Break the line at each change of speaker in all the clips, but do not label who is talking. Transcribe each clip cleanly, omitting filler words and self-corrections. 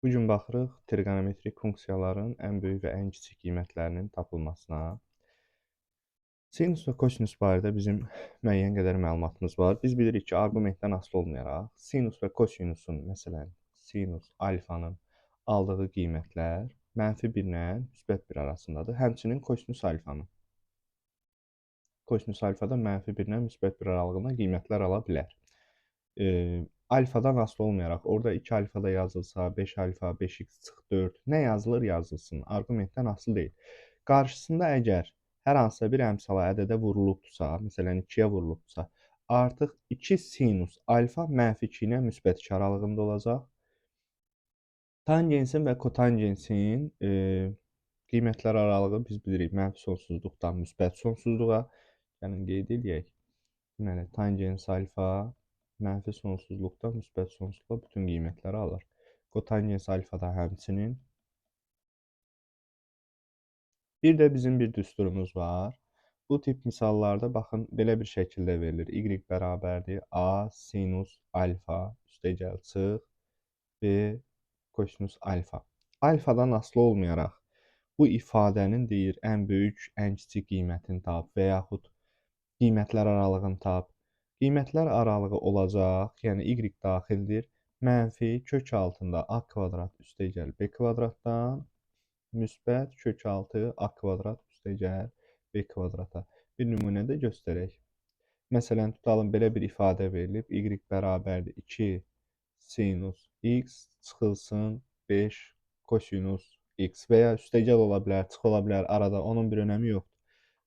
Bu gün baxırıq trigonometrik funksiyaların ən böyük və ən kiçik qiymətlərinin tapılmasına. Sinus və kosinus barədə bizim müəyyən qədər məlumatımız var. Biz bilirik ki, arqumentdən asılı olmayaraq sinus və kosinusun, məsələn, sinus alfanın aldığı qiymətlər -1 ilə -1 arasındadır. Həmçinin kosinus alfanın. Kosinus alfadan -1 ilə -1 aralığında qiymətlər ala bilər. Alfadan asılı olmayaraq, orada 2 alfa da yazılsa, 5 alfa, 5x çıx 4, nə yazılır yazılsın, arqumentdən asılı deyil. Qarşısında əgər hər hansısa bir əmsala ədədə vurulubdursa, məsələn 2-yə vurulubdursa, artıq 2 sinus alfa -2 ilə -2 aralığında olacaq. Tangensin və kotangensin qiymətlər aralığı biz bilirik mənfi sonsuzluqdan müsbət sonsuzluğa. Yəni qeyd edək. Deməli, tangens alfa mənfi sonsuzluqdan müsbət sonsuzluğa bütün qiymətləri alır. Kotangens alfa da həmçinin. Bir də bizim bir düsturumuz var. Bu tip misallarda baxın belə bir şəkildə verilir. Y bərabərdir A sinus alfa üstəgəl çıx B kosinus alfa. Alfadan asılı olmayaraq bu ifadənin deyir ən böyük, ən kiçik qiymətini tap və yaxud qiymətlər aralığını tap. Qiymətlər aralığı olacaq, yəni y daxildir. Mənfi kök altında a kvadrat üstəgəl b kvadratdan müsbət kök altı a kvadrat üstəgəl b kvadrata. Bir nümunə də göstərək. Məsələn, tutalım belə bir ifadə verilib. Y bərabərdir 2 sinus x çıxılsın 5 kosinus x və ya üstəgəl ola bilər, çıx ola bilər arada. Onun bir önəmi yoxdur.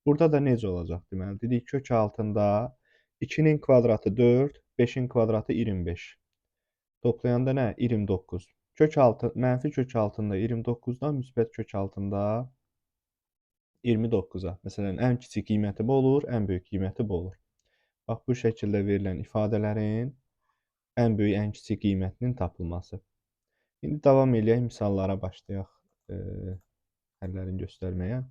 Burada da necə olacaq? Deməli, dedik kök altında 2'nin kvadratı 4, 5'in kvadratı 25. Toplayanda nə? 29. Mənfi kök altında 29'dan müsbət kök altında 29'a. Məsələn, ən kiçik qiyməti bu olur, ən böyük qiyməti bu olur. Bax, bu şəkildə verilən ifadələrin ən böyük, ən kiçik qiymətinin tapılması. İndi davam eləyək, misallara başlayaq həllərini göstərməyə.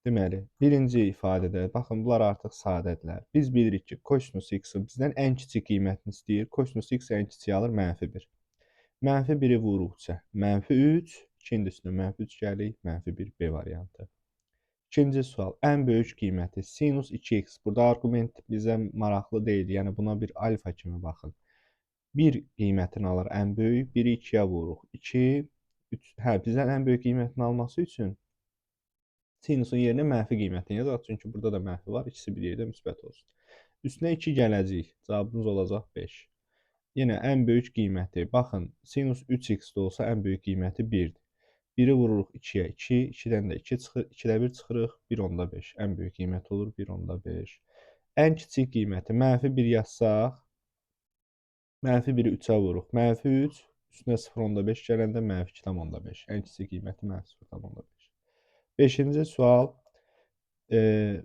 Deməli, birinci ifadədə, baxın, bunlar artıq sadədirlər. Biz bilirik ki, kosinus x-in bizdən ən kiçik qiymətini istəyir. Kosinus x ən kiçiyi alır, -1. -1'i vuruqca, -3, ikinci üstünə -3 gəlir, -1 B variantı. İkinci sual, ən böyük qiyməti sinus 2x. Burada arqument bizə maraqlı deyil, yəni buna bir alfa kimi baxın. 1 qiymətini alır ən böyük, 1'i 2'yə vuruq. 2, 3, bizdən ən böyük qiymətini alması üçün sinusun yerinə mənfi qiymətini yazaq. Çünki burada da mənfi var. İkisi bir yerdə müsbət olsun. Üstünə 2 gələcək. Cavabımız olacaq 5. Yenə ən böyük qiyməti. Baxın, sinus 3x də olsa ən böyük qiyməti 1'dir. 1'i vururuq 2'yə. 2, 2'dən də 2 çıxır. 2'də 1 çıxırıq. 1/5. Ən böyük qiymət olur 1/5. Ən kiçik qiyməti -1 yazsaq, -1'i 3'ə vururuq. -3, üstünə 0/5 gələndə -2/5. Ən kiçik qiyməti -0/5. Beşinci sual.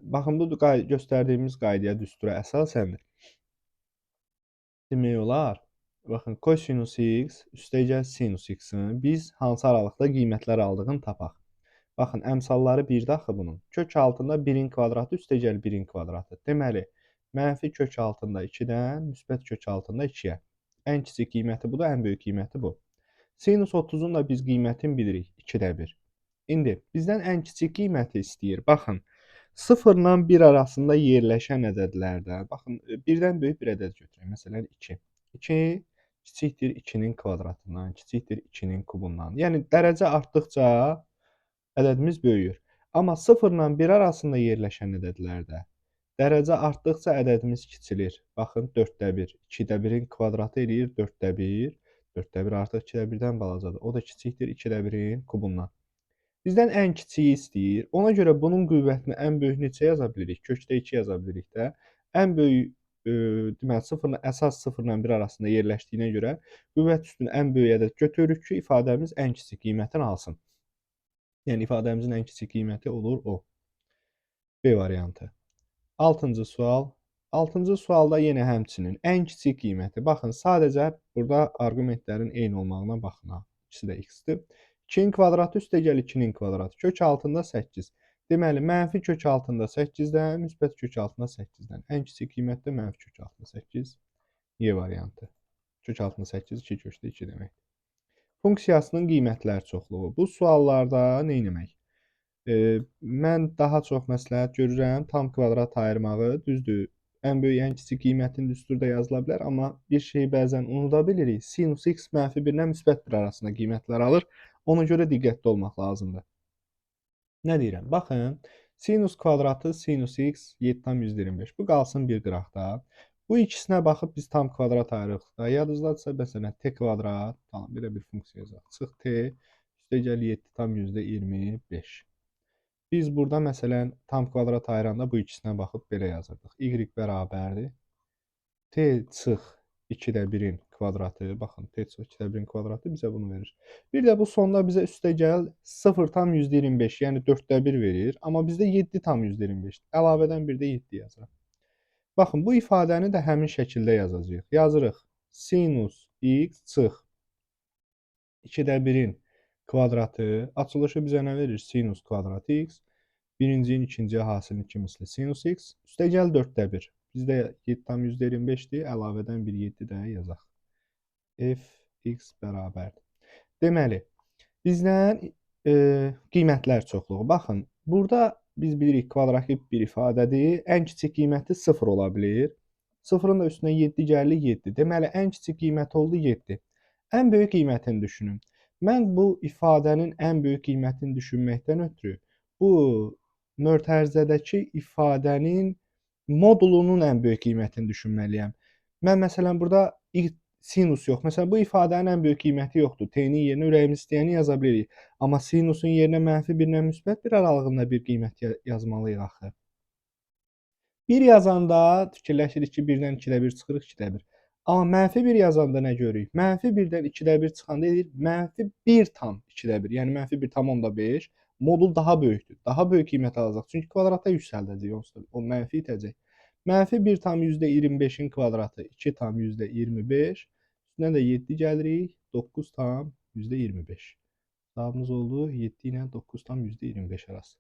Baxın, bu göstərdiyimiz qaydaya, düstura əsasən demək olar. Baxın, kosinus x üstəgəl sinus x-in biz hansı aralıqda qiymətlər aldığını tapaq. Baxın, əmsalları 1-də axı bunun. Kök altında 1'in kvadratı üstəgəl 1'in kvadratı. Deməli, mənfi kök altında 2-dən müsbət kök altında 2-yə. Ən kiçik qiyməti bu da, ən böyük qiyməti bu. Sinus 30'un da biz qiymətini bilirik. 2'də 1. İndi bizdən ən kiçik qiyməti istəyir. Baxın, 0 ilə 1 arasında yerləşən ədədlərdən, baxın, birdən böyük bir ədəd götürək. Məsələn, 2. 2 kiçikdir 2'nin kvadratından, kiçikdir 2'nin kubundan. Yəni, dərəcə artdıqca ədədimiz böyüyür. Amma 0 ilə 1 arasında yerləşən ədədlərdə dərəcə artdıqca ədədimiz kiçilir. Baxın, 4'də 1. 2'də 1'in kvadratı eləyir 4'də 1. 4'də 1 artıq 2'də 1'dən balacadır. O da kiçikdir 2'də 1'in kubundan. Bizdən ən kiçiyi istəyir. Ona görə bunun qüvvətini ən böyük neçə yaza bilirik? Kökdə 2 yaza bilirik də. Ən böyük, deməli, əsas 0 ilə 1 arasında yerləşdiyinə görə qüvvət üstünə ən böyük ədəd götürürük ki, ifadəmiz ən kiçik qiymətini alsın. Yəni, ifadəmizin ən kiçik qiyməti olur o. B variantı. 6-cı sual. 6-cı sualda yenə həmçinin ən kiçik qiyməti. Baxın, sadəcə burada arqumentlərin eyni olmağına baxın. İkisi də x-dir. 2'nin kvadratı üstəgəl 2'nin kvadratı. Kök altında 8. Deməli, mənfi kök altında 8'dən, müsbət kök altında 8'dən. Ən kiçik qiymət də mənfi kök altında 8. Y variantı. Kök altında 8, 2 kökdə 2 deməkdir. Funksiyasının qiymətlər çoxluğu. Bu suallarda nə etmək? Mən daha çox məsləhət görürəm tam kvadrat ayırmağı. Düzdür, ən böyük, ən kiçik qiymətin düsturda yazıla bilər, amma bir şeyi bəzən unuda bilirik. Sinus x -1 ilə -1 arasında qiymətlər alır. Ona görə diqqətli olmaq lazımdır. Nə deyirəm? Baxın, sinus kvadratı sinus x 7,125. Bu qalsın bir qıraqda. Bu ikisinə baxıb biz tam kvadrat ayırırıq da. Yadınızdadırsa, məsələn, t kvadrat, tamam, belə bir funksiya yazaq. Çıx t üstəgəl 7,25. Biz burada məsələn tam kvadrat ayıranda bu ikisinə baxıb belə yazırdıq. Y bərabərdir. T çıx 2-1-in kvadratı. Baxın, t çıx 2-1-in kvadratı bizə bunu verir. Bir də bu sonda bizə üstəgəl 0,125, yəni 4-1 verir. Amma bizdə 7,125. Əlavədən bir də 7 yazırıq. Baxın, bu ifadəni də həmin şəkildə yazacağıq. Yazırıq. Sinus x çıx 2-1-in kvadratı. Açılışı bizə nə verir? Sinus kvadrat x. Birincinin ikinci hasilinin 2 misli sinus x. Üstəgəl 4-1. Bizdə 7,125-dir. Əlavədən bir 7 də yazaq. F(x) bərabərdir. Deməli, bizdən qiymətlər çoxluğu. Baxın, burada biz bilirik kvadratik bir ifadədir. Ən kiçik qiyməti 0 ola bilir. 0-ın da üstünə 7 gəlir 7. Deməli, ən kiçik qiyməti oldu 7. Ən böyük qiymətini düşünün. Mən bu ifadənin ən böyük qiymətini düşünməkdən ötürü bu mötərizədəki ifadənin modulunun ən böyük qiymətini düşünməliyəm. Mən məsələn burada sinus yox. Məsələn, bu ifadənin ən böyük qiyməti yoxdur. T-nin yerinə ürəyimiz istəyəni yaza bilirik. Amma sinusun yerinə -1 ilə -1 aralığında bir qiymət yazmalıyıq axı. 1 yazanda fikirləşirik ki, 1-dən 2-də 1 çıxırıq, 2-də 1. Amma -1 yazanda nə görürük? -1-dən 2-də 1 çıxanda edir -1/2-də 1. Yəni -1/10-5. Modul daha böyükdür. Daha böyük qiymət alacaq. Çünki kvadrata yüksəldəcək onsuz da. O mənfi itəcək. -1/25-in kvadratı 2/25. Üstünə də 7 gəlirik. 9/25. Cavabımız oldu 7 ilə 9/25 arası.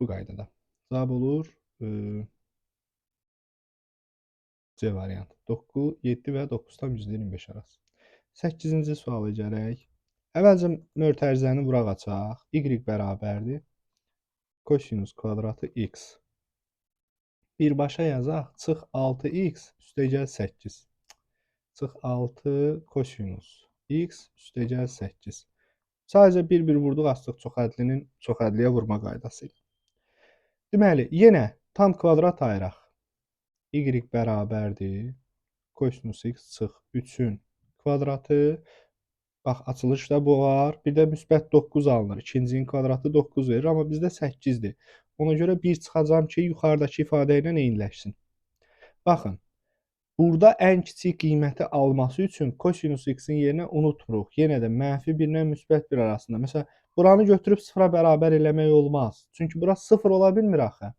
Bu qaydada. Cavab olur C variantı. 9, 7 və 9/25 arası. 8-ci suala gələk. Əvvəlcə mötərizəni vuraq açaq. Y bərabərdir. Kosinus kvadratı x. Birbaşa yazaq. Çıx 6x üstəgəl 8. Çıx 6 kosinus x üstəgəl 8. Sadəcə bir-bir vurduq, açdıq çoxhədlinin çoxhədliyə vurma qaydası ilə. Deməli, yenə tam kvadrat ayıraq. Y bərabərdir. Kosinus x çıx 3-ün kvadratı. Bax, açılışda bu var. Bir də müsbət 9 alınır. İkincinin kvadratı 9 verir. Amma bizdə 8-dir. Ona görə 1 çıxacam ki, yuxarıdakı ifadə ilə eyniləşsin. Baxın, burada ən kiçik qiyməti alması üçün kosinus x-in yerinə unutmuruq. Yenə də -1 ilə -1 arasında. Məsələn, buranı götürüb 0-a bərabər eləmək olmaz. Çünki bura 0 ola bilmir axı.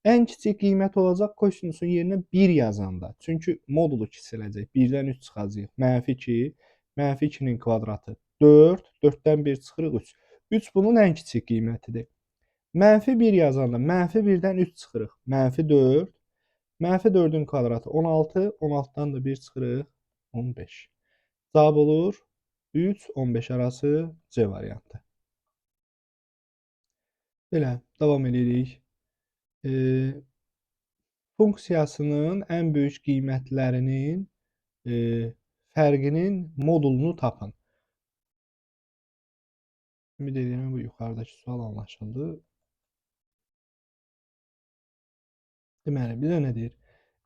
Ən kiçik qiymət olacaq kosinusun yerinə 1 yazanda. Çünki modulu kiçiləcək. 1-dən 3 çıxacaq. -2. -2-nin kvadratı 4. 4-dən 1 çıxırıq 3. 3 bunun ən kiçik qiymətidir. -1 yazanda -1-dən 3 çıxırıq. -4. -4-ün kvadratı 16. 16-dan da 1 çıxırıq 15. Cavab olur 3, 15 arası C variantı. Belə, davam edirik. Funksiyasının ən böyük qiymətlərinin fərqinin modulunu tapın. Ümid edirəm bu yuxarıdakı sual anlaşıldı. Deməli, bizə nə deyir?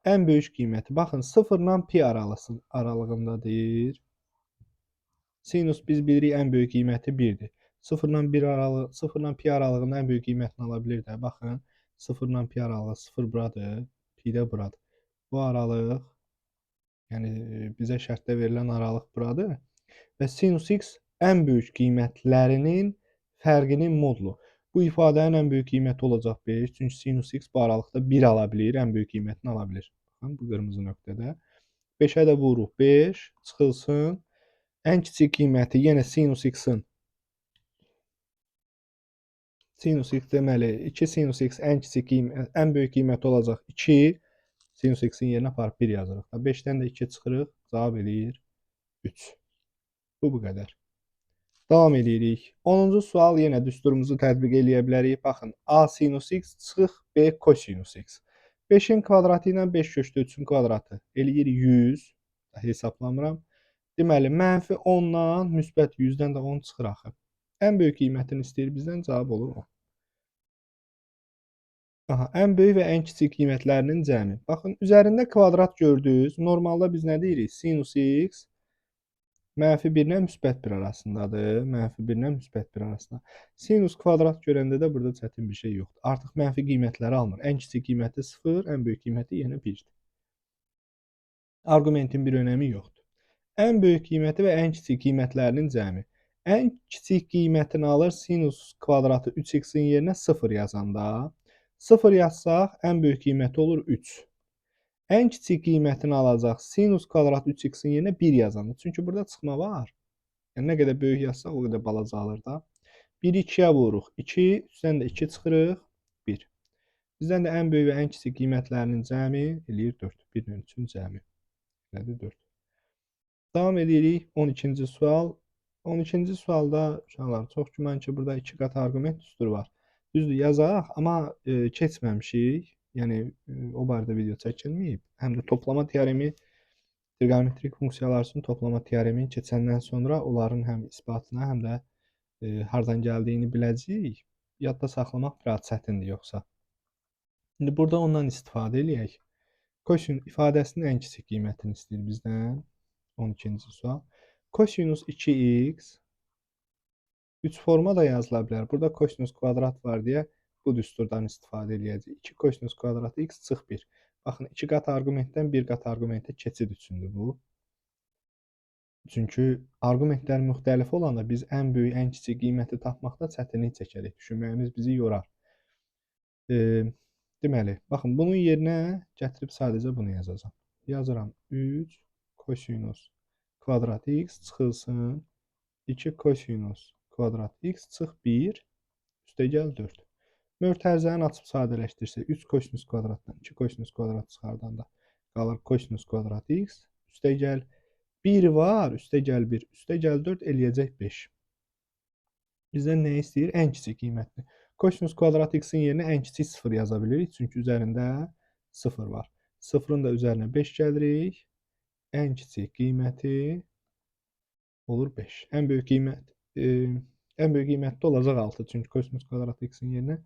Ən böyük qiyməti. Baxın, 0 ilə pi aralığında deyir. Sinus biz bilirik ən böyük qiyməti 1-dir. 0 ilə pi aralığında ən böyük qiymətini ala bilir də. Baxın, 0 ilə pi aralığı 0 buradır, pi də buradır. Bu aralıq, yəni bizə şərtdə verilən aralıq buradır. Və sinus x ən böyük qiymətlərinin fərqinin modulu. Bu ifadənin ən böyük qiyməti olacaq 5. Çünki sinus x bu aralıqda 1 ala bilir, ən böyük qiymətini ala bilir. Baxın, bu qırmızı nöqtədə. 5-ə də vururuq. 5 çıxılsın. Ən kiçik qiyməti yenə sinus x-in. Sinus x deməli 2 sinus x ən kiçik qiymət, ən böyük qiyməti olacaq 2. Sinus x-in yerinə aparıb 1 yazırıq. 5-dən də 2 çıxırıq. Cavab eləyir 3. Bu qədər. Davam edirik. 10-cu sual yenə düsturumuzu tətbiq eləyə bilərik. Baxın, A sinus x çıxıq B kosinus x. 5-in kvadratı ilə 5 köçdü 3-ün kvadratı. Eləyir 100. Hesablamıram. Deməli, mənfi 10-dan müsbət 100-dən də 10 çıxır axı. Ən böyük qiymətini istəyir bizdən, cavab olur 10. Aha, ən böyük və ən kiçik qiymətlərinin cəmi. Baxın, üzərində kvadrat gördünüz. Normalda biz nə deyirik? Sinus x mənfi 1 ilə müsbət 1 arasındadır. Mənfi 1 ilə müsbət 1 arasında. Sinus kvadrat görəndə də burada çətin bir şey yoxdur. Artıq mənfi qiymətləri almır. Ən kiçik qiyməti 0, ən böyük qiyməti yenə 1-dir. Arqumentin bir önəmi yoxdur. Ən böyük qiyməti və ən kiçik qiymətlərinin cəmi. Ən kiçik qiymətini alır sinus kvadratı 3x-in yerinə 0 yazanda. 0 yazsaq, ən böyük qiyməti olur 3. Ən kiçik qiymətini alacaq sinus kvadratı 3x-in yerinə 1 yazanda. Çünki burada çıxma var. Yəni, nə qədər böyük yazsaq, o qədər balaca alır da. 1-i 2-yə vururuq. 2, üstdən də 2 çıxırıq. 1. Bizdən də ən böyük və ən kiçik qiymətlərinin cəmi eləyir 4. 1-lə 3-ün cəmi. Elədir 4. Davam edirik. 12-ci sual. 12-ci sualda uşaqlar, çox güman ki, burada 2 qat arqument düsturu var. Düzdür, yazaq, amma keçməmişik. Yəni, o barədə video çəkilməyib. Həm də toplama teoremi, trigonometrik funksiyalar üçün toplama teoremini keçəndən sonra onların həm isbatına, həm də hardan gəldiyini biləcəyik. Yadda saxlamaq biraz çətindir yoxsa. İndi burada ondan istifadə eləyək. Kosin ifadəsinin ən kiçik qiymətini istəyir bizdən. 12-ci sual. Kosinus 2x 3 forma da yazıla bilər. Burada kosinus kvadrat var deyə bu düsturdan istifadə edəcəyik. 2 kosinus kvadratı x çıx 1. Baxın, 2 qat arqumentdən 1 qat arqumentə keçid üçündür bu. Çünki arqumentlər müxtəlif olanda biz ən böyük, ən kiçik qiyməti tapmaqda çətinlik çəkərik. Düşünməyimiz bizi yorar. Deməli, baxın, bunun yerinə gətirib sadəcə bunu yazacağam. Yazıram 3 kosinus kvadrat x çıxılsın 2 kosinus kvadrat x çıx 1 üstəgəl 4. Mötərizəni açıb sadələşdirsək 3 kosinus kvadratdan 2 kosinus kvadrat çıxardanda qalır kosinus kvadrat x üstəgəl 1 var, üstəgəl 1, üstəgəl 4 eləyəcək 5. Bizdən nə istəyir? Ən kiçik qiymətli. Kosinus kvadrat x-in yerinə ən kiçik 0 yaza bilirik, çünki üzərində 0 var. 0-ın da üzərinə 5 gəlirik. Ən kiçik qiyməti olur 5. Ən böyük qiymətli olacaq 6. Çünki kosinus kvadrat x-in yerinə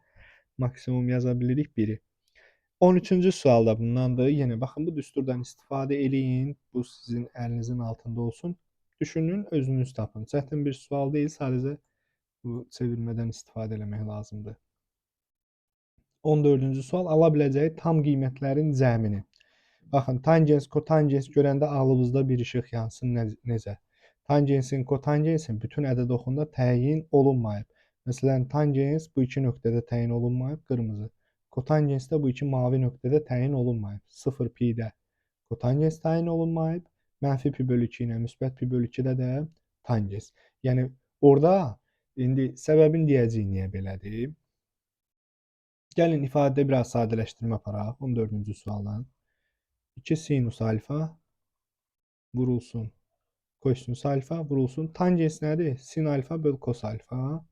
maksimum yaza bilirik 1-i. 13-cü sualda bundandır. Yenə baxın, bu düsturdan istifadə eləyin. Bu sizin əlinizin altında olsun. Düşünün, özünüz tapın. Çətin bir sual deyil, sadəcə bu çevirmədən istifadə eləmək lazımdır. 14-cü sual, ala biləcəyi tam qiymətlərin cəmini. Baxın, tangens, kotangens görəndə ağlımızda bir işıq yansın necə? Tangensin, kotangensin bütün ədəd oxunda təyin olunmayıb. Məsələn, tangens bu iki nöqtədə təyin olunmayıb, qırmızı. Kotangens də bu iki mavi nöqtədə təyin olunmayıb. 0 pi-də kotangens təyin olunmayıb. Mənfi pi bölü 2 ilə müsbət pi bölü 2-də də tangens. Yəni, orada indi səbəbin deyəcəyik niyə belədir. Gəlin ifadədə biraz sadələşdirmə aparaq 14-cü sualdan. 2 sinus alfa vurulsun kosinus alfa vurulsun. Tangens nədir? Sin alfa böl kos alfa.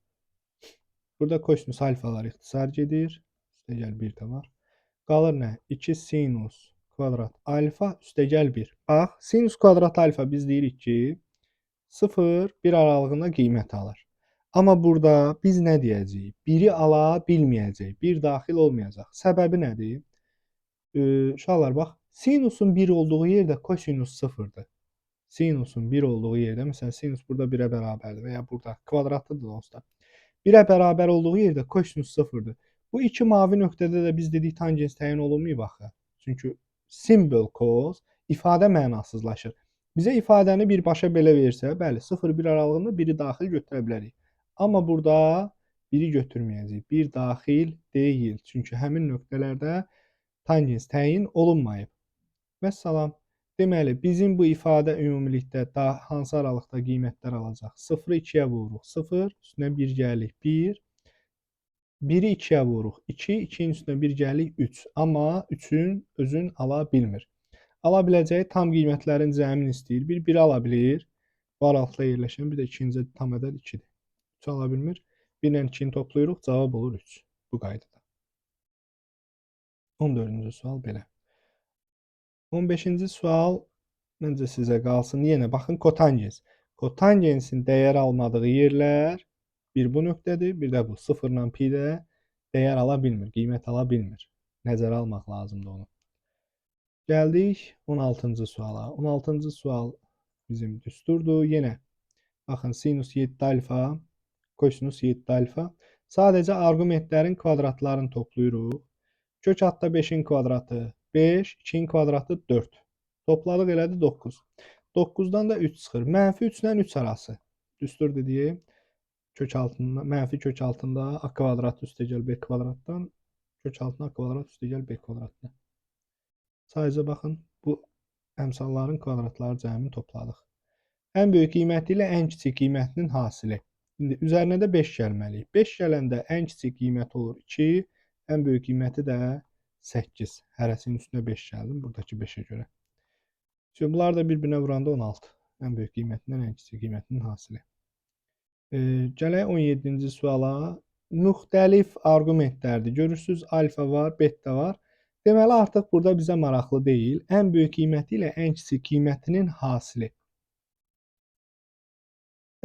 Burada kosinus alfalar ixtisar gedir. Üstəgəl 1 də var. Qalır nə? 2 sinus kvadrat alfa üstəgəl 1. Bax, sinus kvadrat alfa biz deyirik ki 0-1 aralığında qiymət alır. Amma burada biz nə deyəcəyik? 1-i ala bilməyəcəyik. 1 daxil olmayacaq. Səbəbi nədir? Uşaqlar, bax, sinusun 1 olduğu yerdə kosinus 0-dır. Sinusun 1 olduğu yerdə, məsələn, sinus burada 1-ə bərabərdir və ya burada kvadratlıdır dostlar. 1-ə bərabər olduğu yerdə kosinus 0-dır. Bu iki mavi nöqtədə də biz dedik tangens təyin olunmayıb axı. Çünki sin böl kos ifadə mənasızlaşır. Bizə ifadəni birbaşa belə versə, bəli, 0-1 aralığında 1-i daxil götürə bilərik. Amma burada 1-i götürməyəcəyik. 1 daxil deyil. Çünki həmin nöqtələrdə tangens təyin olunmayıb. Vəssalam. Deməli, bizim bu ifadə ümumilikdə hansı aralıqda qiymətlər alacaq? 0-ı 2-yə vururuq. 0, üstünə 1 gəlirik. 1. 1-i 2-yə vururuq. 2, 2-nin üstünə 1 gəlirik. 3. Amma 3-ün özün ala bilmir. Ala biləcəyi tam qiymətlərin cəmini istəyir. 1 ala bilir. Bu aralıqda yerləşən bir də ikinci tam ədəd 2-dir. 3 ala bilmir. 1 ilə 2-ni toplayırıq, cavab olur 3 bu qaydada. 14-cü sual belə. 15-ci sual məncə sizə qalsın. Yenə baxın kotangens. Kotangensin dəyər almadığı yerlər bir bu nöqtədir, bir də bu. 0 ilə pi də dəyər ala bilmir, qiymət ala bilmir. Nəzərə almaq lazımdır onu. Gəldik 16-cı suala. 16-cı sual bizim düsturdur. Yenə baxın sinus 7 alfa, kosinus 7 alfa. Sadəcə arqumentlərin kvadratlarını toplayırıq. Kök altda 5-in kvadratı 5, 2-in kvadratı 4. Topladıq elədi 9. 9-dan da 3 çıxır. Mənfi 3 ilə 3 arası. Düstur dediyi kök altında, mənfi kök altında a kvadrat üstəgəl b kvadratdan kök altına a kvadrat üstəgəl b kvadratdan. Sadəcə baxın, bu əmsalların kvadratları cəmini topladıq. Ən böyük qiyməti ilə ən kiçik qiymətinin hasili. İndi üzərinə də 5 gəlməliyik. 5 gələndə ən kiçik qiymət olur 2, ən böyük qiyməti də 8. Hərəsinin üstünə 5 gəldim, buradakı 5-ə görə. Şimdi bunlar da bir-birinə vuranda 16. Ən böyük qiymətindən ən kiçik qiymətinin hasili. Gələk 17-ci suala. Müxtəlif arqumentlərdir. Görürsünüz, alfa var, beta var. Deməli, artıq burada bizə maraqlı deyil. Ən böyük qiyməti ilə ən kiçik qiymətinin hasili.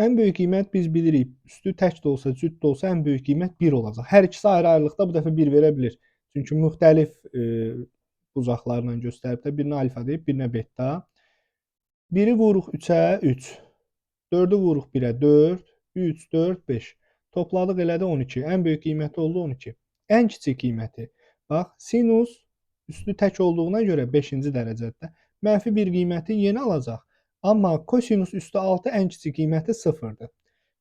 Ən böyük qiymət biz bilirik. Üstü tək də olsa, cüt də olsa ən böyük qiymət 1 olacaq. Hər ikisi ayrı-ayrılıqda bu dəfə 1 verə bilir. Çünki müxtəlif bucaqlarla göstərib də birinə alfa deyib, birinə beta. 1-i vuruq 3-ə 3. 4-ü vuruq 1-ə 4. 3, 4, 5. Topladıq elədi 12. Ən böyük qiyməti oldu 12. Ən kiçik qiyməti. Bax, sinus üstü tək olduğuna görə 5-ci dərəcədə mənfi 1 qiyməti yenə alacaq. Amma kosinus üstü 6 ən kiçik qiyməti 0-dır.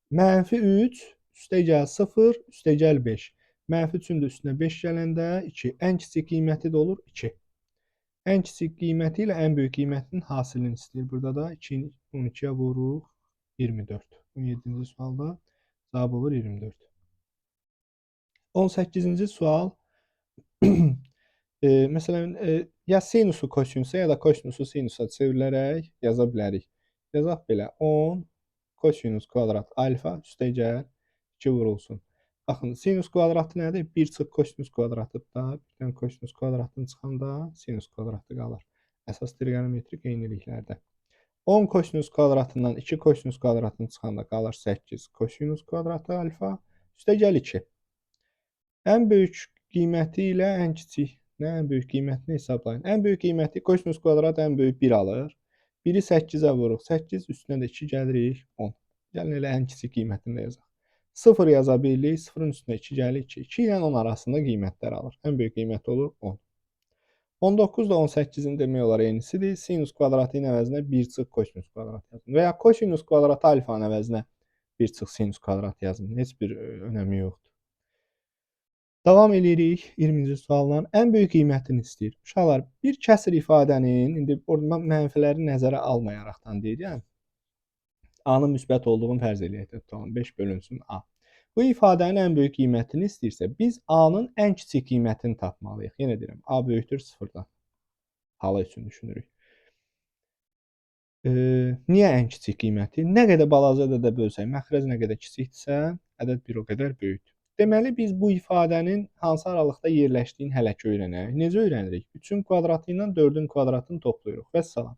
Mənfi 3 üstəgəl 0 üstəgəl 5. Mənfi 3-ün də üstünə 5 gələndə 2. Ən kiçik qiyməti də olur 2. Ən kiçik qiyməti ilə ən böyük qiymətinin hasilini istəyir. Burada da 2-ni 12-yə vuruq 24. 17-ci sualda cavab olur 24. 18-ci sual. Məsələn, ya sinusu kosinusa, ya da kosinusu sinusa çevrilərək yaza bilərik. Yazaq belə 10 kosinus kvadrat alfa üstəgəl 2 vurulsun. Baxın, sinus kvadratı nədir? 1 çıx kosinus kvadratıda, birdən kosinus kvadratını çıxanda sinus kvadratı qalır. Əsas trigonometrik eyniliklərdə. 10 kosinus kvadratından 2 kosinus kvadratını çıxanda qalır 8 kosinus kvadratı alfa üstəgəl 2. Ən böyük qiyməti ilə ən kiçik, ən böyük qiymətini hesablayın. Ən böyük qiyməti kosinus kvadrat ən böyük 1 alır. 1-i 8-ə vuruq. 8 üstünə də 2 gəlirik 10. Gəlin elə ən kiçik qiymətini də yazaq. 0 yaza bilirik. 0-ın üstünə 2 gəlir 2. 2 ilə 10 arasında qiymətlər alır. Ən böyük qiyməti olur 10. 19 da 18-in demək olar eynisidir. Sinus kvadratının əvəzinə 1 çıx kosinus kvadrat yazın. Və ya kosinus kvadratı alfanın əvəzinə 1 çıx sinus kvadrat yazın. Heç bir önəmi yoxdur. Davam edirik 20-ci sualla. Ən böyük qiymətini istəyir. Uşaqlar, bir kəsr ifadənin, indi orada mənfiləri nəzərə almayaraqdan deyirəm. A-nın müsbət olduğunu fərz eləyək. Tamam, 5 bölünsün A. Bu ifadənin ən böyük qiymətini istəyirsə, biz A-nın ən kiçik qiymətini tapmalıyıq. Yenə deyirəm, A böyükdür 0-dan. Halı üçün düşünürük. Niyə ən kiçik qiyməti? Nə qədər balaca ədədə bölsək, məxrəc nə qədər kiçikdirsə, ədəd bir o qədər böyükdür. Deməli, biz bu ifadənin hansı aralıqda yerləşdiyini hələ ki öyrənək. Necə öyrənirik? 3-ün kvadratı ilə 4-ün kvadratını toplayırıq. Vəssalam.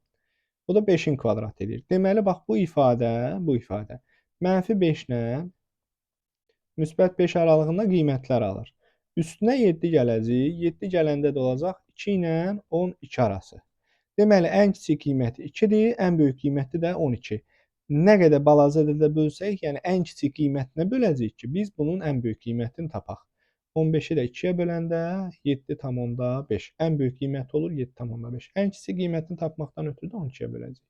Bu da 5-in kvadratı edir. Deməli, bax, bu ifadə mənfi 5 ilə müsbət 5 aralığında qiymətlər alır. Üstünə 7 gələcək. 7 gələndə də olacaq 2 ilə 12 arası. Deməli, ən kiçik qiyməti 2-dir, ən böyük qiyməti də 12. Nə qədər balaca ədədə bölsək, yəni ən kiçik qiymətinə böləcəyik ki, biz bunun ən böyük qiymətini tapaq. 15-i də 2-yə böləndə 7,5. Ən böyük qiyməti olur 7,5. Ən kiçik qiymətini tapmaqdan ötürü də 12-yə böləcəyik.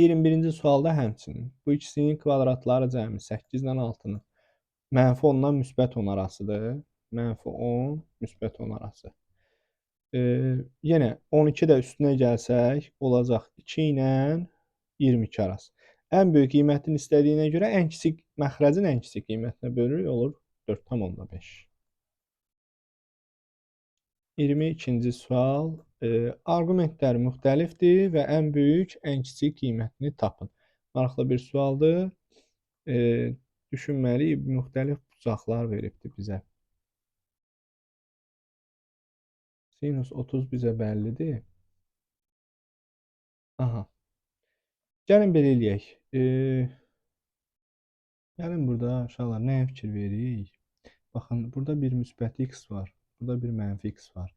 21-ci sualda həmçinin bu ikisinin kvadratları cəmi 8 ilə 6-nın mənfi 10-dan müsbət 10 arasıdır. Mənfi 10, müsbət 10 arası. Yenə 12 də üstünə gəlsək, olacaq 2 ilə 22 arası. Ən böyük qiymətini istədiyinə görə ən kiçik məxrəcin ən kiçik qiymətinə bölürük, olur 4,5. 22-ci sual. Arqumentlər müxtəlifdir və ən böyük, ən kiçik qiymətini tapın. Maraqlı bir sualdır. E, Düşünməliyik, müxtəlif bucaqlar veribdir bizə. Sinus 30 bizə bəllidir. Aha. Gəlin belə eləyək. Gəlin burada uşaqlar nəyə fikir veririk? Baxın, burada bir müsbət x var, burada bir mənfi x var.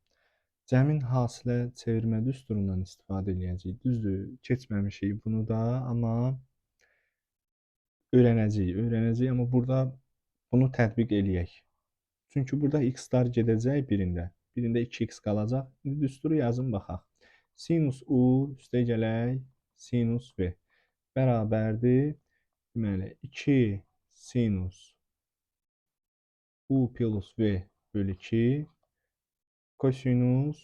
Cəmin hasilə çevirmə düsturundan istifadə edəcəyik. Düzdür, keçməmişik bunu da, amma öyrənəcəyik, amma burada bunu tətbiq eləyək. Çünki burada x-lar gedəcək birində, 2x qalacaq. İndi düsturu yazın baxaq. Sinus u üstəgələk sinus v bərabərdir. Deməli, 2 sinus u plus v bölü 2 kosinus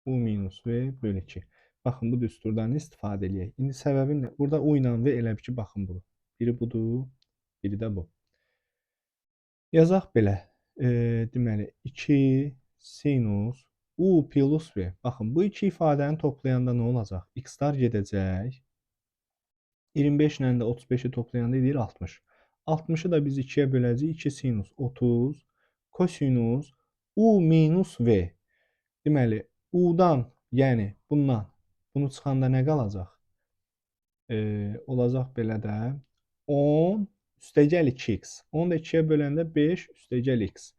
u minus v bölü 2. Baxın, bu düsturdan istifadə edək. İndi səbəbi nə? Burada u ilə v elə bir ki, baxın bu. Biri budur, biri də bu. Yazaq belə. Deməli, 2 sinus u plus v. Baxın, bu iki ifadəni toplayanda nə olacaq? X-lar gedəcək. 25 ilə də 35-i toplayanda edir 60. 60-ı da biz 2-yə böləcəyik. 2 sinus 30 kosinus u minus v. Deməli, u-dan, yəni bundan, bunu çıxanda nə qalacaq? Olacaq belə də 10 üstəgəl 2x. 10 da 2-yə böləndə 5 üstəgəl x.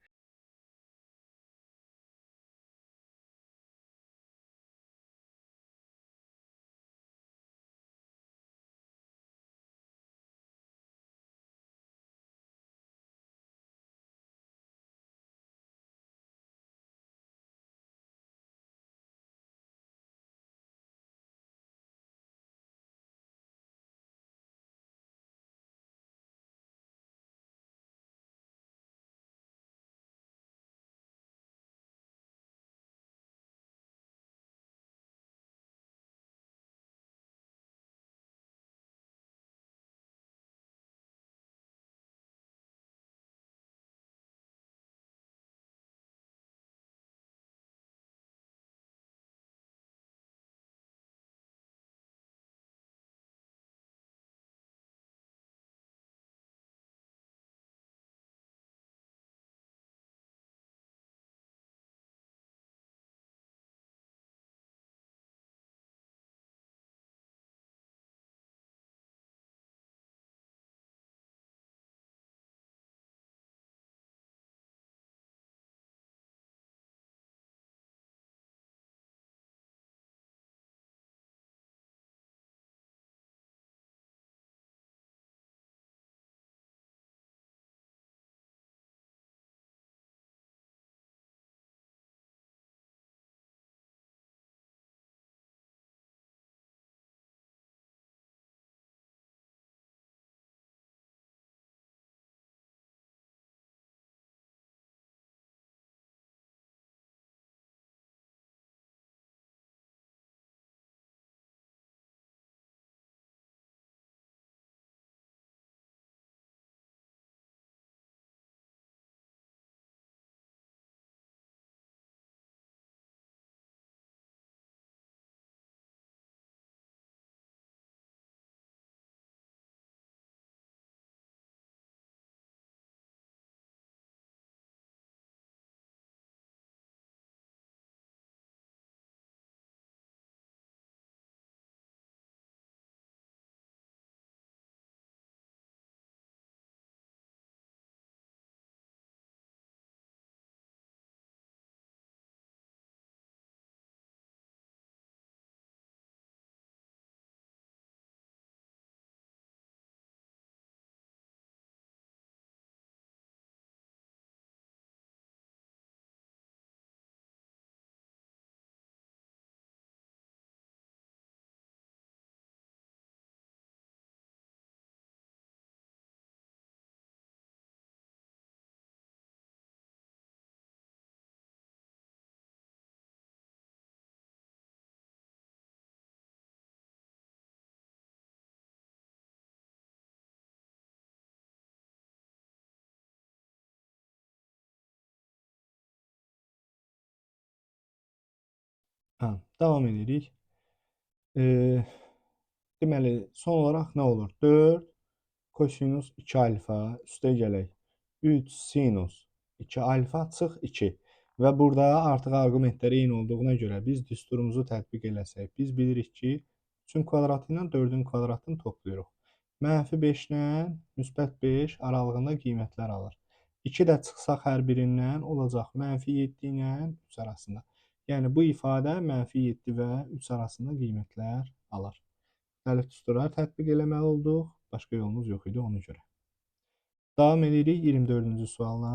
Hə, davam edirik. Eee, deməli, son olaraq nə olur? 4 kosinus 2 alfa üstə gələk 3 sinus 2 alfa çıx 2. Və burada artıq arqumentlər eyni olduğuna görə biz düsturumuzu tətbiq eləsək, biz bilirik ki, 3-ün kvadratı ilə 4-ün kvadratını toplayırıq. -5 ilə -5 aralığında qiymətlər alır. 2 də çıxsaq hər birindən olacaq -7 ilə 3 arasında. Yəni bu ifadə -7 və 3 arasında qiymətlər alır. Müxtəlif düsturları tətbiq eləməli olduq. Başqa yolumuz yox idi ona görə. Davam edirik 24-cü sualla.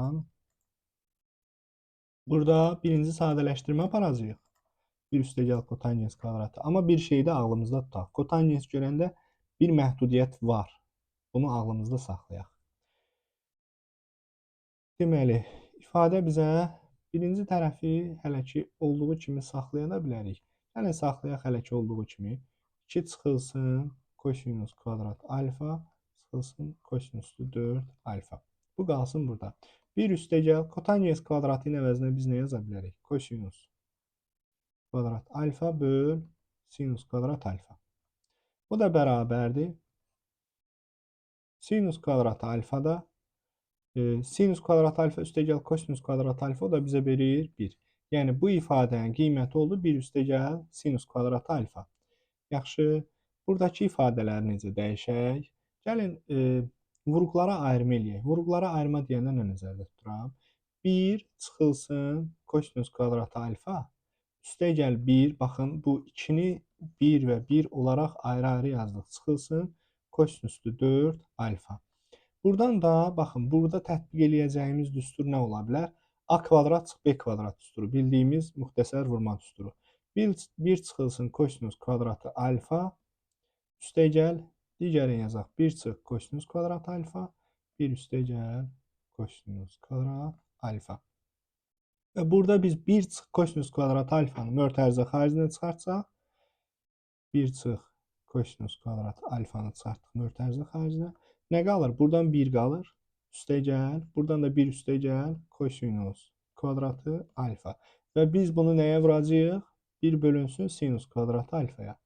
Burada birinci sadələşdirmə aparacağıq. 1 üstəgəl kotangens kvadratı. Amma bir şey də ağlımızda tutaq. Kotangens görəndə bir məhdudiyyət var. Bunu ağlımızda saxlayaq. Deməli, ifadə bizə birinci tərəfi hələ ki olduğu kimi saxlaya da bilərik. Yəni saxlayaq hələ ki olduğu kimi. 2 çıxılsın kosinus kvadrat alfa çıxılsın kosinüslü 4 alfa. Bu qalsın burada. 1 üstəgəl kotangens kvadratının əvəzinə biz nə yaza bilərik? Kosinus kvadrat alfa böl sinus kvadrat alfa. Bu da bərabərdir. Sinus kvadrat alfa da sinus kvadrat alfa üstəgəl kosinus kvadrat alfa o da bizə verir 1. Yəni bu ifadənin qiyməti oldu 1 üstəgəl sinus kvadrat alfa. Yaxşı, buradakı ifadələri necə dəyişək? Gəlin vuruqlara ayrımı eləyək. Vuruqlara ayrıma deyəndə nə nəzərdə tuturam? 1 çıxılsın kosinus kvadrat alfa üstəgəl 1, baxın bu 2-ni 1 və 1 olaraq ayrı-ayrı yazdıq. Çıxılsın kosinüslü 4 alfa. Buradan da baxın, burada tətbiq eləyəcəyimiz düstur nə ola bilər? A kvadrat çıx B kvadrat düsturu, bildiyimiz müxtəsər vurma düsturu. 1 çıxılsın kosinus kvadratı alfa üstəgəl digərini yazaq. 1 çıx kosinus kvadrat alfa 1 üstəgəl kosinus kvadrat alfa. Və burada biz 1 çıx kosinus kvadrat alfanı mötərizə xaricinə çıxartsaq 1 çıx kosinus kvadrat alfanı çıxartdıq mötərizə xaricinə. Nə qalır? Buradan 1 qalır. Üstəgəl. Buradan da 1 üstəgəl kosinus kvadratı alfa. Və biz bunu nəyə vuracağıq? 1 bölünsün sinus kvadratı alfaya.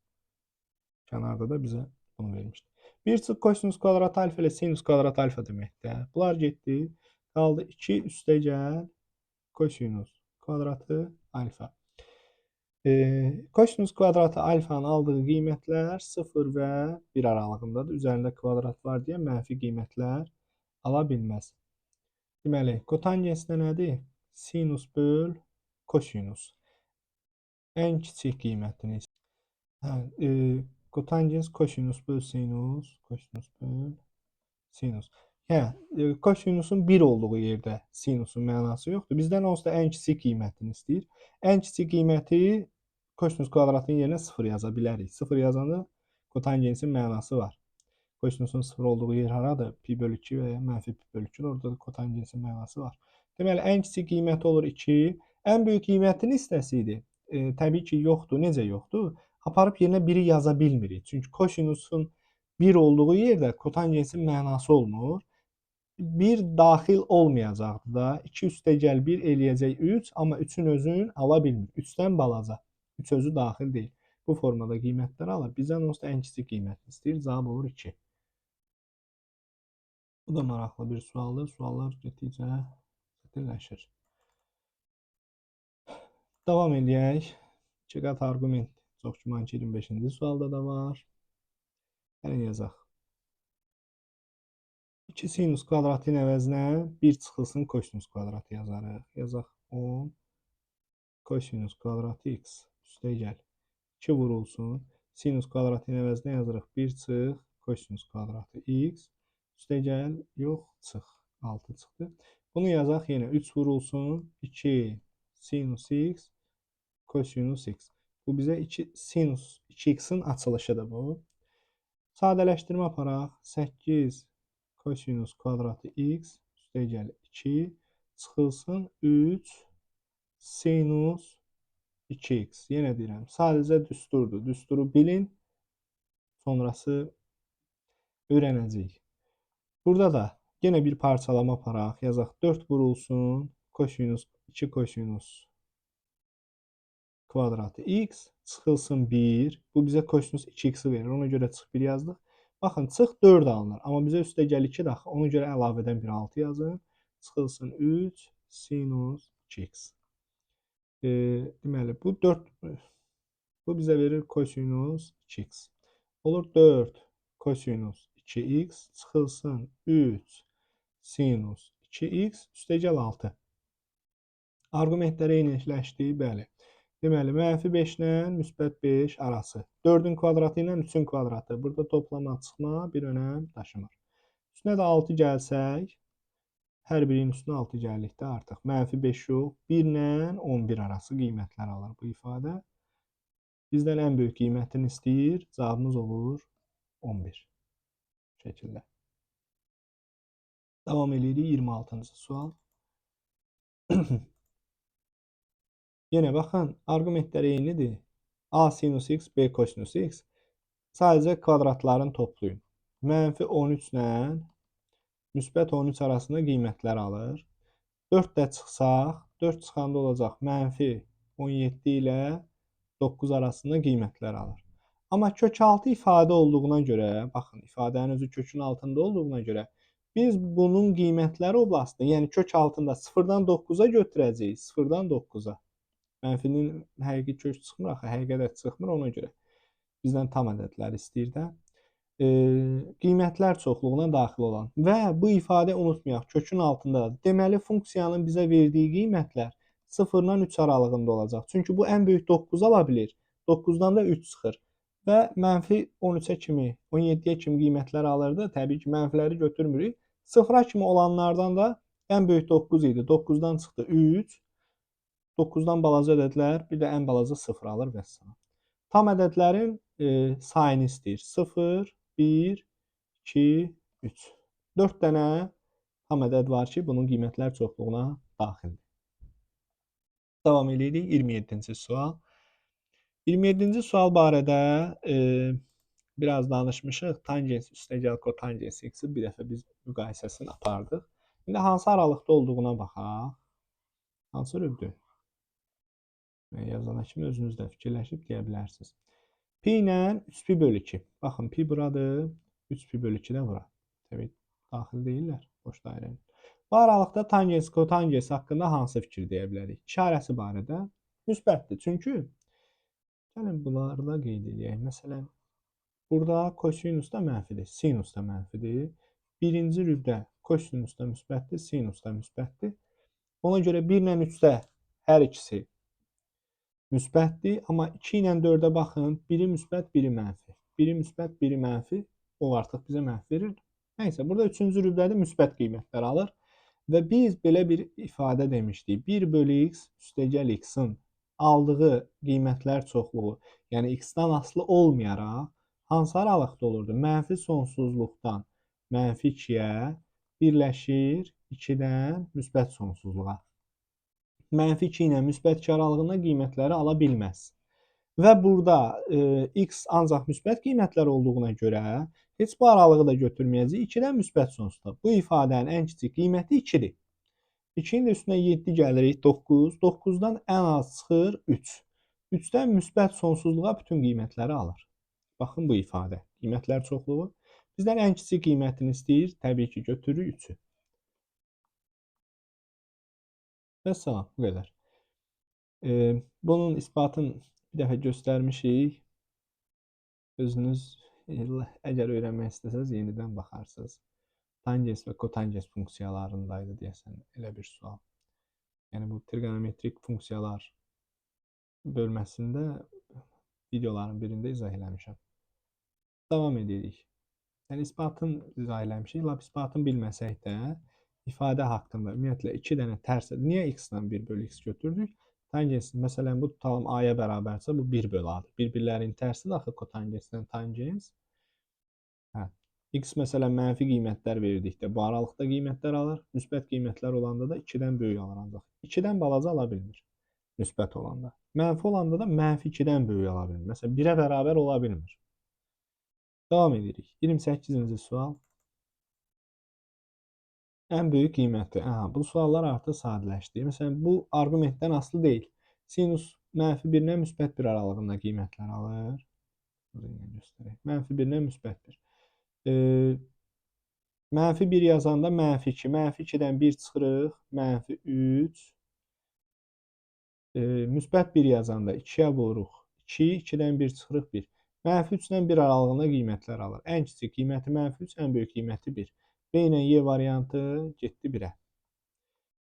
Kənarda da bizə bunu vermişdir. 1 çıx kosinus kvadratı alfa ilə sinus kvadratı alfa deməkdir. Bunlar getdi. Qaldı 2 üstəgəl kosinus kvadratı alfa. Kosinus kvadratı alfanın aldığı qiymətlər 0 və 1 aralığındadır. Üzərində kvadrat var deyə mənfi qiymətlər ala bilməz. Deməli, kotangens nədir? Sinus böl kosinus. Ən kiçik qiymətini. Kotangens kosinus böl sinus. Kosinus böl sinus. Kosinusun 1 olduğu yerdə sinusun mənası yoxdur. Bizdən onsuz da ən kiçik qiymətini istəyir. Ən kiçik qiyməti kosinus kvadratının yerinə 0 yaza bilərik. 0 yazanda kotangensin mənası var. Kosinusun 0 olduğu yer haradır? Pi bölü 2 və ya mənfi pi bölü 2. Orada da kotangensin mənası var. Deməli, ən kiçik qiyməti olur 2. Ən böyük qiymətini istəsiydi. Təbii ki, yoxdur. Necə yoxdur? Aparıb yerinə 1-i yaza bilmirik. Çünki kosinusun 1 olduğu yerdə kotangensin mənası olmur. 1 daxil olmayacaqdır da. 2 üstəgəl 1 eləyəcək 3, amma 3-ün özünü ala bilmir. 3-dən balaca. 3 özü daxil deyil. Bu formada qiymətləri alır. Bizdən onsuz da ən kiçik qiymətini istəyir. Cavab olur 2. Bu da maraqlı bir sualdır. Suallar getdikcə çətinləşir. Davam edək. 2 qat arqument. Çox güman ki 25-ci sualda da var. Gəlin yazaq. 2 sinus kvadratının əvəzinə 1 çıxılsın kosinus kvadratı yazarıq. Yazaq 10 kosinus kvadratı x üstəgəl 2 vurulsun. Sinus kvadratının əvəzinə yazırıq 1 çıx kosinus kvadratı x üstəgəl yox çıx 6 çıxdı. Bunu yazaq yenə 3 vurulsun 2 sinus x kosinus x. Bu bizə 2 sinus 2x-in açılışıdır bu. Sadələşdirmə aparaq. 8 kosinus kvadratı x üstəgəl 2 çıxılsın 3 sinus 2x. Yenə deyirəm, sadəcə düsturdur. Düsturu bilin, sonrası öyrənəcəyik. Burada da yenə bir parçalama aparaq. Yazaq 4 vurulsun kosinus 2 kosinus kvadratı x çıxılsın 1. Bu bizə kosinus 2x-i verir. Ona görə çıx 1 yazdıq. Baxın, çıx 4 alınır. Amma bizə üstəgəl 2 də axı. Ona görə əlavədən bir 6 yazın. Çıxılsın 3 sinus 2x. Deməli, bu bizə verir kosinus 2x. Olur 4 kosinus 2x çıxılsın 3 sinus 2x üstəgəl 6. Arqumentlər eyniləşdi, bəli. Deməli, -5 ilə -5 arası. 4-ün kvadratı ilə 3-ün kvadratı. Burada toplama, çıxma bir önəm daşımır. Üstünə də 6 gəlsək, hər birinin üstünə 6 gəldikdə artıq -5 yox, 1 ilə 11 arası qiymətlər alır bu ifadə. Bizdən ən böyük qiymətini istəyir. Cavabımız olur 11 şəkildə. Davam edirik 26-cı sual. Yenə baxın, arqumentlər eynidir. A sinus x, B kosinus x. Sadəcə kvadratların toplayın. -13 ilə -13 arasında qiymətlər alır. 4 də çıxsaq, 4 çıxanda olacaq -17 ilə 9 arasında qiymətlər alır. Amma kök altı ifadə olduğuna görə, baxın, ifadənin özü kökün altında olduğuna görə, biz bunun qiymətləri oblastını, yəni kök altında 0-dan 9-a götürəcəyik. 0-dan 9-a. Mənfinin həqiqi kök çıxmır, axı həqiqi ədəd çıxmır, ona görə. Bizdən tam ədədlər istəyir də. Qiymətlər çoxluğuna daxil olan. Və bu ifadə unutmayaq, kökün altındadır. Deməli, funksiyanın bizə verdiyi qiymətlər 0-dan 3 aralığında olacaq. Çünki bu ən böyük 9 ala bilir. 9-dan da 3 çıxır. Və -13-ə kimi, 17-yə kimi qiymətlər alırdı. Təbii ki, mənfiləri götürmürük. 0-a kimi olanlardan da ən böyük 9 idi. 9-dan çıxdı 3. 9-dan balaca ədədlər, bir də ən balaca 0 alır və s. Tam ədədlərin sayını istəyir. 0, 1, 2, 3. 4 dənə tam ədəd var ki, bunun qiymətlər çoxluğuna daxildir. Davam edirik 27-ci sual. 27-ci sual barədə biraz danışmışıq. Tangens üstəgəl kotangens x-i bir dəfə biz müqayisəsini apardıq. İndi hansı aralıqda olduğuna baxaq. Hansı rübdür? Yazana kimi özünüz də fikirləşib deyə bilərsiniz. Pi ilə 3pi bölü 2. Baxın, pi buradır, 3pi bölü 2 də bura. Təbii, daxil deyirlər boş dairənin. Bu aralıqda tangens, kotangens haqqında hansı fikir deyə bilərik? İşarəsi barədə müsbətdir. Çünki, gəlin bunları da qeyd edək. Məsələn, burada kosinus da mənfidir, sinus da mənfidir. Birinci rübdə kosinus da müsbətdir, sinus da müsbətdir. Ona görə 1 ilə 3-də hər ikisi müsbətdir, amma 2 ilə 4-ə baxın, biri müsbət, biri mənfi. Biri müsbət, biri mənfi, o artıq bizə mənfi verir. Nəysə, burada 3-cü rüblədə müsbət qiymətlər alır və biz belə bir ifadə demişdik. 1 bölü x üstəgəl x-in aldığı qiymətlər çoxluğu, yəni x-dan asılı olmayaraq, hansı aralıqda olurdu? Mənfi sonsuzluqdan mənfi 2-yə birləşir 2-dən müsbət sonsuzluğa. Mənfi 2 ilə müsbət 2 aralığında qiymətləri ala bilməz. Və burada x ancaq müsbət qiymətlər olduğuna görə heç bu aralığı da götürməyəcək. 2-dən müsbət sonsuzluğa. Bu ifadənin ən kiçik qiyməti 2-dir. 2-nin də üstünə 7 gəlirik, 9. 9-dan ən az çıxır 3. 3-dən müsbət sonsuzluğa bütün qiymətləri alır. Baxın bu ifadə. Qiymətlər çoxluğu. Bizdən ən kiçik qiymətini istəyir. Təbii ki, götürürük 3-ü. Və salam, bu qədər. Bunun isbatını bir dəfə göstərmişik. Özünüz əgər öyrənmək istəsəz, yenidən baxarsınız. Tangens və kotangens funksiyalarındaydı deyəsən, elə bir sual. Yəni bu trigonometrik funksiyalar bölməsində videoların birində izah eləmişəm. Davam edirik. Yəni isbatını izah eləmişik. Lap isbatını bilməsək də, ifadə haqqında ümumiyyətlə 2 dənə tərsə, niyə x-dan 1 bölü x götürdük? Tangens, məsələn, bu tutalım a-ya bərabərsə, bu 1 bölü a-dır. Bir-birlərinin tərsidir axı kotangensdən tangens. X məsələn mənfi qiymətlər verdikdə bu aralıqda qiymətlər alır. Müsbət qiymətlər olanda da 2-dən böyük alır ancaq. 2-dən balaca ala bilmir. Müsbət olanda. Mənfi olanda da mənfi 2-dən böyük ala bilmir. Məsələn, 1-ə bərabər ola bilmir. Davam edirik. 28-ci sual. Ən böyük qiyməti. Bu suallar artıq sadələşdi. Məsələn, bu arqumentdən asılı deyil. Sinus -1 ilə -1 aralığında qiymətlər alır. Bunu ilə göstərək. -1 ilə -1. -1 yazanda -2, -2-dən 1 çıxırıq, -3. -1 yazanda 2-yə vururuq 2, 2-dən 1 çıxırıq 1. -3-dən 1 aralığında qiymətlər alır. Ən kiçik qiyməti -3, ən böyük qiyməti 1. B ilə Y variantı getdi 1-ə.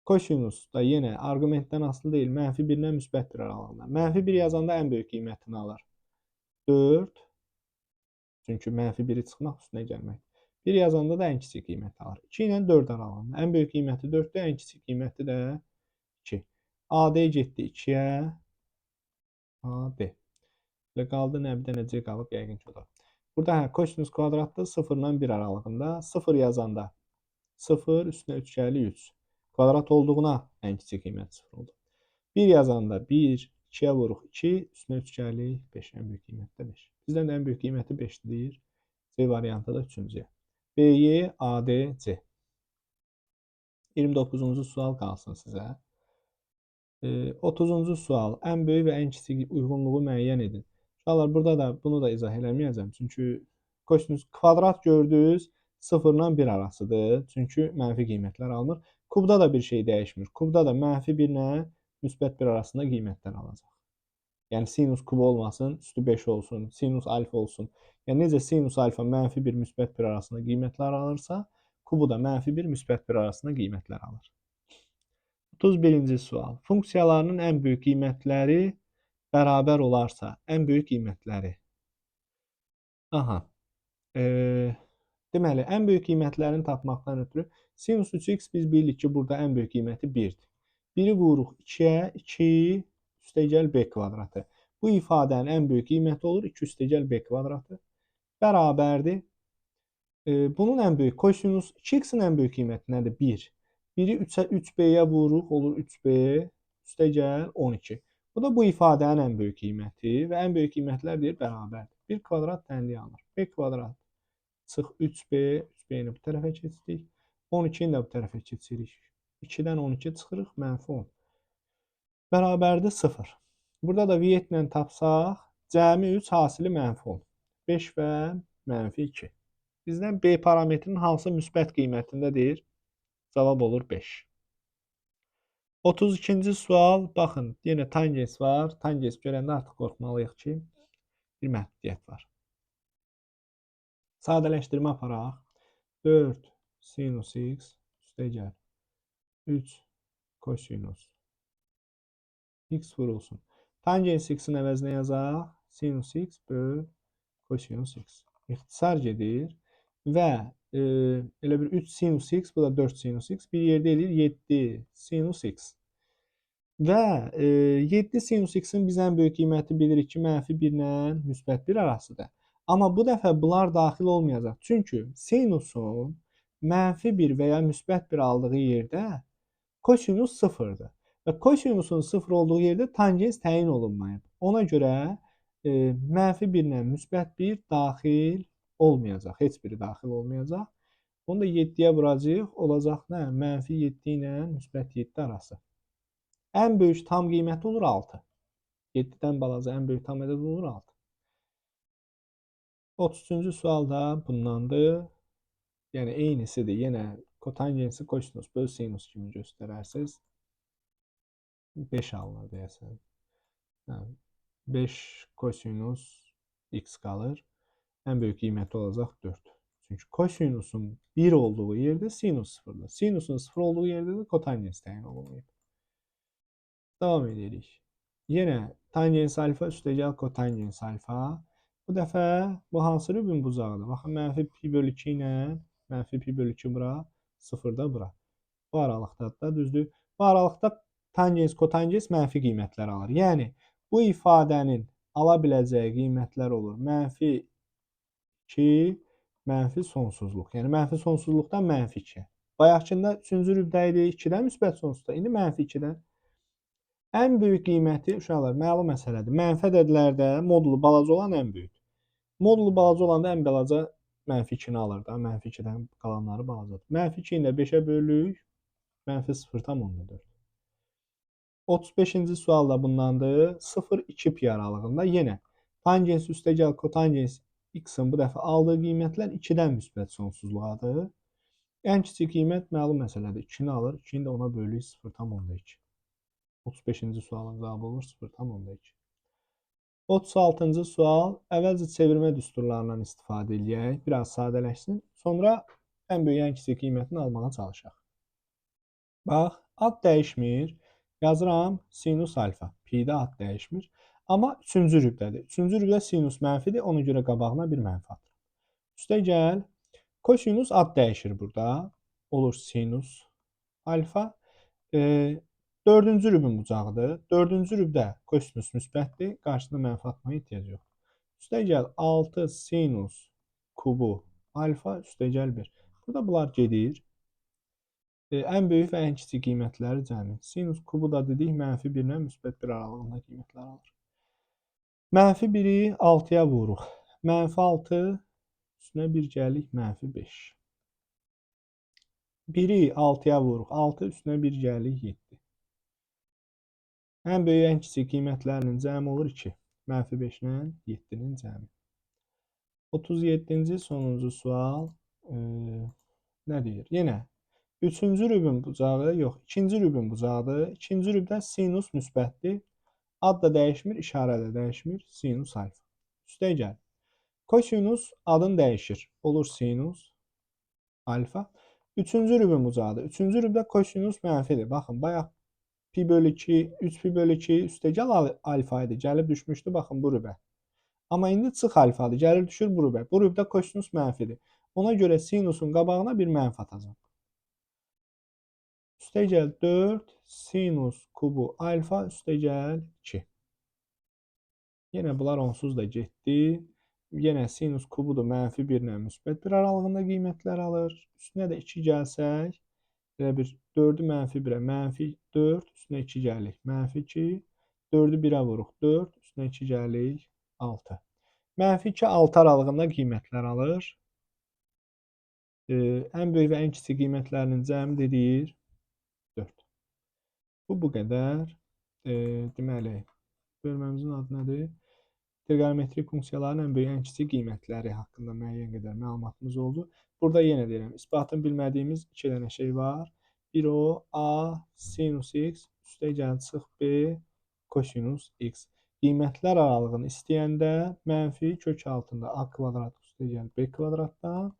Kosinus da yenə arqumentdən asılı deyil. -1 ilə -1 aralığında. -1 yazanda ən böyük qiymətini alır. 4. Çünki -1-i çıxmaq üstünə gəlmək. 1 yazanda da ən kiçik qiyməti alır. 2 ilə 4 aralığında. Ən böyük qiyməti 4-dür, ən kiçik qiyməti də 2. AD getdi 2-yə. AD. Və qaldı nə bir dənə C qalıb yəqin ki o da. Burada hə, kosinus kvadratdır 0 ilə 1 aralığında. 0 yazanda 0 üstünə 3 gəlir 3. Kvadrat olduğuna ən kiçik qiymət 0 oldu. 1 yazanda 1, 2-yə vururuq 2, üstünə 3 gəlir 5. Ən böyük qiymət də 5. Bizdən də ən böyük qiyməti 5-dir. C variantı da 3-cüyə. BY, AD, C. 29-cu sual qalsın sizə. 30-cu sual. Ən böyük və ən kiçik uyğunluğu müəyyən edin. Uşaqlar, burada da bunu da izah eləməyəcəm. Çünki kosinus kvadrat gördünüz 0 ilə 1 arasıdır. Çünki mənfi qiymətlər alınır. Kubda da bir şey dəyişmir. Kubda da -1 ilə -1 arasında qiymətlər alacaq. Yəni sinus kubu olmasın, üstü 5 olsun, sinus alfa olsun. Yəni necə sinus alfa -1, -1 arasında qiymətlər alırsa, kubu da -1, -1 arasında qiymətlər alır. 31-ci sual. Funksiyalarının ən böyük qiymətləri bərabər olarsa, ən böyük qiymətləri. Aha. Deməli, ən böyük qiymətlərini tapmaqdan ötürü sinus 3x biz bilirik ki, burada ən böyük qiyməti 1-dir. 1-i vururuq 2-yə, 2 üstəgəl b kvadratı. Bu ifadənin ən böyük qiyməti olur 2 üstəgəl b kvadratı. Bərabərdir. Bunun ən böyük kosinus 2x-in ən böyük qiyməti nədir? 1. 1-i 3b-yə vururuq, olur 3b üstəgəl 12. Bu da bu ifadənin ən böyük qiyməti və ən böyük qiymətlər deyir bərabərdir. 1 kvadrat tənliyi alınır. B kvadrat çıx 3b, 3b-ni bu tərəfə keçdik. 12-ni də bu tərəfə keçirik. 2-dən 12 çıxırıq, -10. Bərabərdir 0. Burada da vietlə tapsaq, cəmi 3 hasili -10. 5 və -2. Bizdən B parametrinin hansı müsbət qiymətindədir? Cavab olur 5. 32-ci sual. Baxın, yenə tangens var. Tangens görəndə artıq qorxmalıyıq ki, bir məhdudiyyət var. Sadələşdirmə aparaq. 4 sinus x üstəgəl 3 kosinus x vurulsun. Tangens x-in əvəzinə yazaq. Sinus x böl kosinus x. İxtisar gedir. Və elə bir 3 sinus x, bu da 4 sinus x. Bir yerdə eləyir 7 sinus x. Və 7 sinus x-in biz ən böyük qiyməti bilirik ki, -1 ilə -1 arasıdır. Amma bu dəfə bunlar daxil olmayacaq. Çünki sinusun -1 və ya -1 aldığı yerdə kosinus 0-dır. Və kosinusun 0 olduğu yerdə tangens təyin olunmayıb. Ona görə -1 ilə -1 daxil olmayacaq. Heç biri daxil olmayacaq. Onu da 7-yə vuracaq. Olacaq nə? -7 ilə -7 arası. Ən böyük tam qiyməti olur 6. 7-dən balaca ən böyük tam ədəd olur 6. 33-cü sual da bundandır. Yəni eynisidir. Yenə kotangensi kosinus böl sinus kimi göstərərsiniz. 5 alınır deyəsən. 5 kosinus x qalır. Ən böyük qiyməti olacaq 4. Çünki kosinusun 1 olduğu yerdə sinus 0-dır. Sinusun 0 olduğu yerdə də kotangens təyin olunmayıb. Davam edirik. Yenə tangens alfa üstəgəl kotangens alfa. Bu dəfə bu hansı rübün bucağıdır? Baxın, -pi/2 ilə -pi/2 bura, 0 da bura. Bu aralıqda da düzdür. Bu aralıqda tangens, kotangens mənfi qiymətlər alır. Yəni, bu ifadənin ala biləcəyi qiymətlər olur. -2, mənfi sonsuzluq. Yəni, mənfi sonsuzluqdan -2. Bayaqkında 3-cü rübdə idi, 2-dən müsbət sonsuzda. İndi -2-dən. Ən böyük qiyməti, uşaqlar, məlum məsələdir. Mənfi ədədlərdə modulu balaca olan ən böyükdür. Modulu balaca olanda ən balaca -2-ni alır da. -2-dən qalanları balacadır. -2-ni də 5-ə bölürük. -0,4. 35-ci sual da bundandır. 0-2 pi aralığında yenə tangens üstəgəl kotangens x-in bu dəfə aldığı qiymətlər 2-dən müsbət sonsuzluğadır. Ən kiçik qiymət məlum məsələdir. 2-ni alır. 2-ni də ona bölürük 0,2. 35-ci sualın cavabı olur 0,2. 36-cı sual. Əvvəlcə çevirmə düsturlarından istifadə edək. Biraz sadələşsin. Sonra ən böyük, ən kiçik qiymətini almağa çalışaq. Bax, ad dəyişmir. Yazıram sinus alfa. Pi-də ad dəyişmir. Amma 3-cü rübdədir. 3-cü rübdə sinus mənfidir. Ona görə qabağına bir mənfi atırım. Üstə gəl. Kosinus ad dəyişir burada. Olur sinus alfa. 4-cü rübün bucağıdır. 4-cü rübdə kosinus müsbətdir. Qarşısında mənfi atmaya ehtiyac yox. Üstə gəl 6 sinus kubu alfa üstə gəl 1. Burada bunlar gedir. Ən böyük və ən kiçik qiymətləri cəmi. Sinus kubu da dedik mənfi 1 ilə müsbət 1 aralığında qiymətlər alır. Mənfi 1-i 6-ya vururuq. Mənfi 6 üstünə 1 gəlik mənfi 5. 1-i 6-ya vururuq. 6 üstünə 1 gəlik 7. Ən böyük, ən kiçik qiymətlərinin cəmi olur 2. Mənfi 5 ilə 7-nin cəmi. 37-ci sonuncu sual nə deyir? Yenə 3-cü rübün bucağı, yox, 2-ci rübün bucağıdır. 2-ci rübdə sinus müsbətdir. Ad da dəyişmir, işarə də dəyişmir. Sinus alfa. Üstə gəl. Kosinus adın dəyişir. Olur sinus alfa. 3-cü rübün bucağıdır. 3-cü rübdə kosinus mənfidir. Baxın, bayaq pi bölü 2, 3 pi bölü 2 üstə gəl alfa idi. Gəlib düşmüşdü, baxın, bu rübə. Amma indi çıx alfadır. Gəlir düşür bu rübə. Bu rübdə kosinus mənfidir. Ona görə sinusun qabağına bir mənfi atacağım. Üstə gəl 4 sinus kubu alfa üstə gəl 2. Yenə bunlar onsuz da getdi. Yenə sinus kubudur mənfi 1 ilə müsbət 1 aralığında qiymətlər alır. Üstünə də 2 gəlsək, belə bir 4-ü mənfi 1-ə, mənfi 4 üstünə 2 gəlik, mənfi 2, 4-ü 1-ə vuruq, 4 üstünə 2 gəlik, 6. Mənfi 2, 6 aralığında qiymətlər alır. Ən böyük və ən kiçik qiymətlərinin cəmi dedir 4. Bu qədər. Deməli, bölməmizin adı nədir? Trigonometrik funksiyaların ən böyük, ən kiçik qiymətləri haqqında müəyyən qədər məlumatımız oldu. Burada yenə deyirəm, isbatını bilmədiyimiz 2 dənə şey var. Bir o, a sinus x üstə gəl çıx b kosinus x. Qiymətlər aralığını istəyəndə mənfi kök altında a kvadrat üstə gəl b kvadratdan,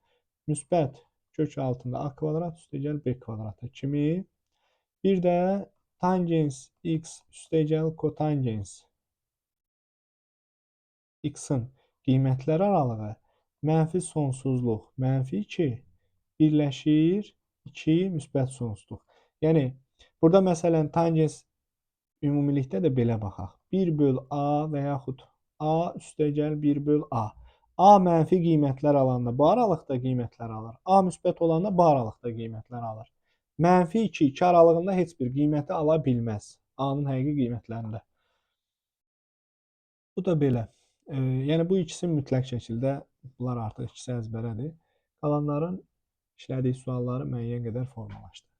müsbət kök altında a kvadrat üstə gəl b kvadrata kimi. Bir də tangens x üstə gəl kotangens x-in qiymətləri aralığı mənfi sonsuzluq mənfi 2 birləşir 2 müsbət sonsuzluq. Yəni, burada məsələn tangens ümumilikdə də belə baxaq. 1 böl a və yaxud a üstə gəl 1 böl a. A mənfi qiymətlər alanda bu aralıqda qiymətlər alır. A müsbət olanda bu aralıqda qiymətlər alır. Mənfi 2, 2 aralığında heç bir qiyməti ala bilməz. A-nın həqiqi qiymətlərində. Bu da belə. Yəni, bu ikisi mütləq şəkildə, bunlar artıq ikisi əzbərədir. Qalanların işlədiyi sualları müəyyən qədər formalaşdır.